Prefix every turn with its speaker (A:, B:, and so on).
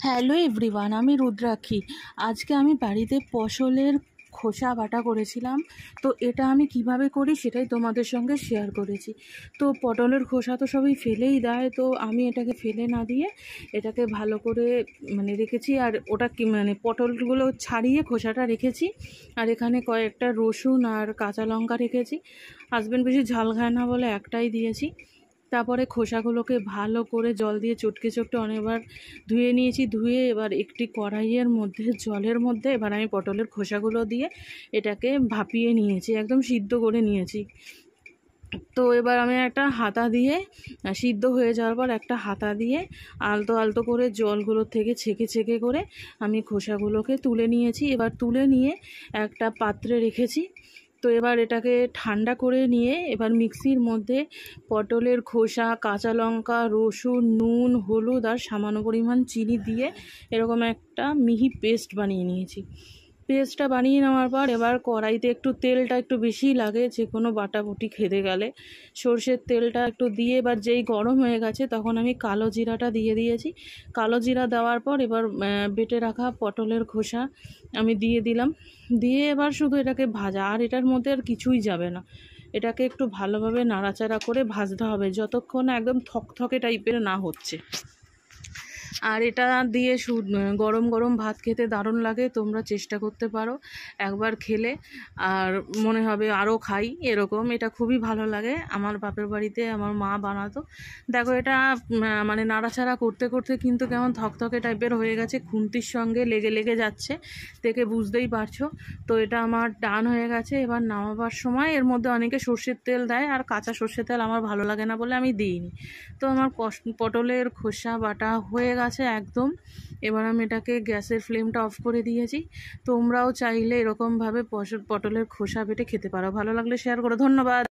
A: Hello everyone, আমি রুদ্রাক্ষী। আজকে আমি বাড়িতে ফসলের খোসা বাটা করেছিলাম। তো এটা আমি কিভাবে করি সেটাই তোমাদের সঙ্গে শেয়ার করেছি। তো পটলের খোসা তো সবাই ফেলেই দেয়, তো আমি এটাকে ফেলে না দিয়ে এটাকে ভালো করে রেখেছি। আর ওটা কি পটলগুলো ছাড়িয়ে খোসাটা রেখেছি। আর এখানে কয়েকটা রসুন আর কাঁচা লঙ্কা রেখেছি। হাজব্যান্ড বেশি ঝাল খায় না বলে একটাই দিয়েছি। তারপরে খোসাগুলোকে ভালো করে জল দিয়ে চটকে চটকে অনেকবার ধুয়ে নিয়েছি। ধুয়ে এবার একটি কড়াইয়ের মধ্যে জলের মধ্যে এবার আমি পটলের খোসাগুলো দিয়ে এটাকে ভাপিয়ে নিয়েছি, একদম সিদ্ধ করে নিয়েছি। তো এবার আমি একটা হাতা দিয়ে সিদ্ধ হয়ে যাওয়ার পর একটা হাতা দিয়ে আলতো আলতো করে জলগুলোর থেকে ছেঁকে ছেঁকে করে আমি খোসাগুলোকে তুলে নিয়েছি। এবার তুলে নিয়ে একটা পাত্রে রেখেছি। তো এবার এটাকে ঠান্ডা করে নিয়ে এবার মিক্সির মধ্যে পটলের খোসা, কাঁচা লঙ্কা, রসুন, নুন, হলুদ আর সামান্য পরিমাণ চিনি দিয়ে এরকম একটা মিহি পেস্ট বানিয়ে নিয়েছি। পেস্টটা বানিয়ে নেওয়ার পর এবার কড়াইতে একটু তেলটা একটু বেশিই লাগে যে কোনো বাটাবুটি খেতে গেলে। সর্ষের তেলটা একটু দিয়ে এবার যেই গরম হয়ে গেছে তখন আমি কালো জিরাটা দিয়ে দিয়েছি। কালো জিরা দেওয়ার পর এবার বেটে রাখা পটলের খোসা আমি দিয়ে দিলাম। দিয়ে এবার শুধু এটাকে ভাজা, আর এটার মধ্যে আর কিছুই যাবে না। এটাকে একটু ভালোভাবে নাড়াচাড়া করে ভাজতে হবে যতক্ষণ একদম থকথকে টাইপের না হচ্ছে। আর এটা দিয়ে গরম গরম ভাত খেতে দারুণ লাগে। তোমরা চেষ্টা করতে পারো, একবার খেলে আর মনে হবে আরও খাই এরকম। এটা খুবই ভালো লাগে। আমার বাপের বাড়িতে আমার মা বানাতো। দেখো এটা নাড়াচাড়া করতে করতে কিন্তু কেমন থকথকে টাইপের হয়ে গেছে, খুন্তির সঙ্গে লেগে লেগে যাচ্ছে, দেখে বুঝতেই পারছো। তো এটা আমার ডান হয়ে গেছে। এবার নামাবার সময় এর মধ্যে অনেকে সর্ষের তেল দেয়, আর কাঁচা সর্ষের তেল আমার ভালো লাগে না বলে আমি দিইনি। তো আমার পটলের খোসা বাটা হয়ে গেছে একদম। এবার আমি এটাকে গ্যাসের ফ্লেমটা অফ করে দিয়েছি। তোমরাও চাইলে এরকমভাবে পটলের খোসা বেটে খেতে পারো। ভালো লাগলে শেয়ার করো। ধন্যবাদ।